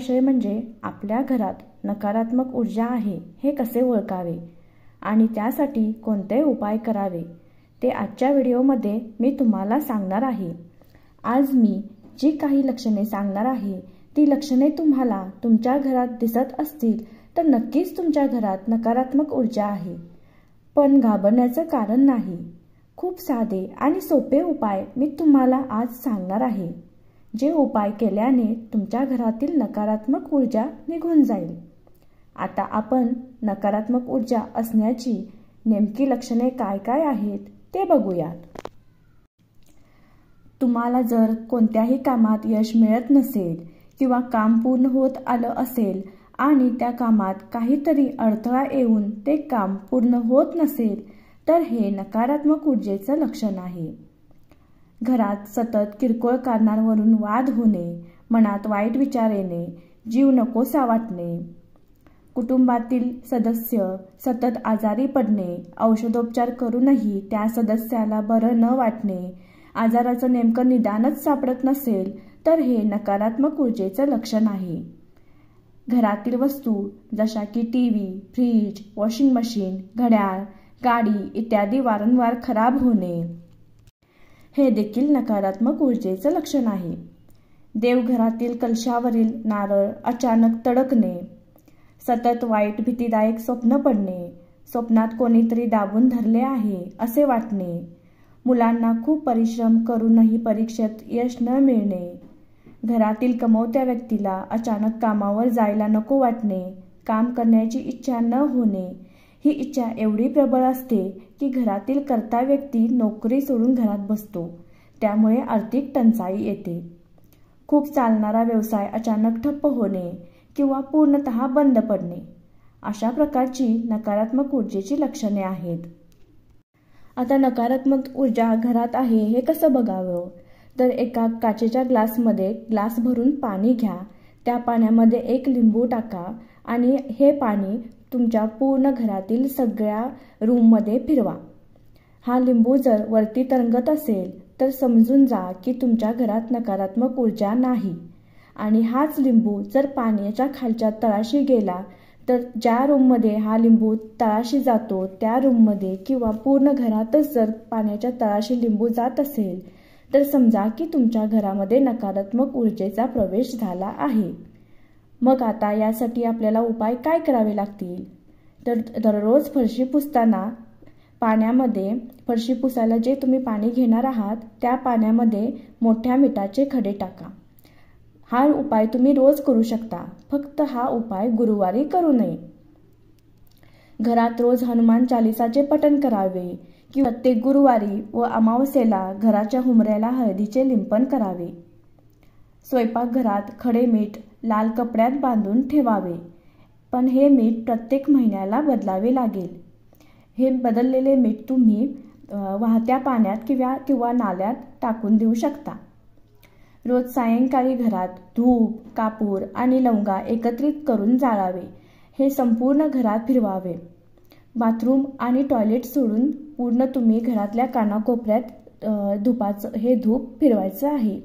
विषय म्हणजे आपल्या घरात नकारात्मक ऊर्जा आहे हे कसे ओळखावे आणि त्यासाठी कोणते उपाय करावे ते आजच्या व्हिडिओमध्ये मी तुम्हाला सांगणार आहे। आज मी जी काही लक्षणे सांगणार आहे ती लक्षणे तुम्हाला तुमच्या घरात दिसत असतील तर नक्कीच तुमच्या घरात नकारात्मक ऊर्जा आहे। पण घाबरण्याचं कारण नाही। खूप साधे आणि सोपे उपाय मी तुम्हाला आज सांगणार आहे, जे उपाय केल्याने तुमच्या घरातील नकारात्मक ऊर्जा निघून जाईल। आता आपण नकारात्मक ऊर्जा असण्याची नेमकी लक्षणे काय काय आहेत ते बघूयात। तुम्हाला जर कोणत्याही कामात यश मिळत नसेल किंवा काम पूर्ण होत आलं असेल आणि त्या कामात काहीतरी अडथळा येऊन ते काम पूर्ण होत नसेल तर हे नकारात्मक ऊर्जेचं लक्षण आहे। घरात सतत किरकोळ कारणांवरून वाद होणे, मनात वाईट विचार येणे, जीव नकोसा वाटणे, कुटुंबातील सदस्य सतत आजारी पडणे, औषधोपचार करूनही त्या सदस्याला बरं न वाटणे, आजाराचं नेमकं निदानच सापडत नसेल तर हे नकारात्मक ऊर्जेचं लक्षण आहे। घरातील वस्तू जशा की टीव्ही, फ्रीज, वॉशिंग मशीन, घड्याळ, गाडी इत्यादी वारंवार खराब होणे हे देखील नकारात्मक ऊर्जेचं लक्षण आहे। देवघरातील कलशावरील नारळ अचानक तडकणे, सतत वाईट भीतीदायक स्वप्न पडणे, स्वप्नात कोणीतरी दाबून धरले आहे असे वाटणे, मुलांना खूप परिश्रम करूनही परीक्षेत यश न मिळणे, घरातील कमवत्या व्यक्तीला अचानक कामावर जायला नको वाटणे, काम करण्याची इच्छा न होणे, ही इच्छा एवढी प्रबळ असते की घरातील कर्ता व्यक्ती नोकरी सोडून घरात बसतो, त्यामुळे आर्थिक टंचाई येते, खूप चालणारा व्यवसाय अचानक ठप्प होणे किंवा पूर्णतः बंद पडणे, अशा प्रकारची नकारात्मक ऊर्जेची लक्षणे आहेत। आता नकारात्मक ऊर्जा घरात आहे हे कसं बघावं तर एका काचेच्या ग्लासमध्ये ग्लास भरून पाणी घ्या, त्या पाण्यामध्ये 1 लिंबू टाका आणि हे पाणी तुमच्या पूर्ण घरातील सगळ्या रूममध्ये फिरवा। हा लिंबू जर वरती तरंगत असेल तर समजून जा की तुमच्या घरात नकारात्मक ऊर्जा नाही आणि हाच लिंबू जर पाण्याच्या खालच्या तळाशी गेला तर ज्या रूममध्ये हा लिंबू तळाशी जातो त्या रूममध्ये किंवा पूर्ण घरातच जर पाण्याच्या तळाशी लिंबू जात असेल तर समजा की तुमच्या घरामध्ये नकारात्मक ऊर्जेचा प्रवेश झाला आहे। मग आता यासाठी आपल्याला उपाय काय करावे लागतील तर दररोज फरशी पुसताना पाण्यामध्ये फरशी पुसायला जे तुम्ही पाणी घेणार आहात त्या पाण्यामध्ये मोठ्या मिठाचे खडे टाका। हा उपाय तुम्ही रोज करू शकता, फक्त हा उपाय गुरुवारी करू नये। घरात रोज हनुमान चालीसाचे पठण करावे किंवा प्रत्येक गुरुवारी व अमावस्येला घराच्या हुमऱ्याला हळदीचे लिंपण करावे। स्वयंपाकघरात खडे मीठ लाल कपड्यात बांधून ठेवावे, पण हे मीठ प्रत्येक महिन्याला बदलावे लागेल। हे बदललेले मीठ तुम्ही वाहत्या पाण्यात किंवा नाल्यात टाकून देऊ शकता। रोज सायंकाळी घरात धूप, कापूर आणि लवंगा एकत्रित करून जाळावे, हे संपूर्ण घरात फिरवावे। बाथरूम आणि टॉयलेट सोडून पूर्ण तुम्ही घरातल्या कानाकोपऱ्यात हे धूप फिरवायचं आहे।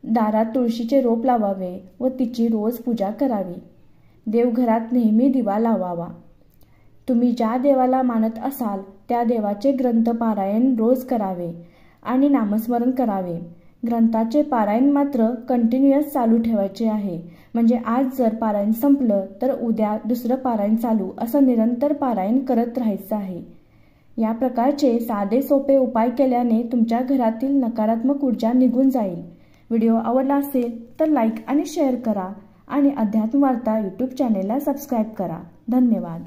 दारात तुळशीचे रोप लावावे व तिची रोज पूजा करावी। देवघरात नेहमी दिवा लावावा। तुम्ही ज्या देवाला मानत असाल त्या देवाचे ग्रंथ पारायण रोज करावे आणि नामस्मरण करावे। ग्रंथाचे पारायण मात्र कंटिन्युअस चालू ठेवायचे आहे, म्हणजे आज जर पारायण संपलं तर उद्या दुसरं पारायण चालू, असं निरंतर पारायण करत राहायचं आहे। या प्रकारचे साधे सोपे उपाय केल्याने तुमच्या घरातील नकारात्मक ऊर्जा निघून जाईल। व्हिडिओ आवडला असेल तर लाईक आणि शेअर करा आणि अध्यात्म वार्ता यूट्यूब चॅनेलला सबस्क्राईब करा। धन्यवाद।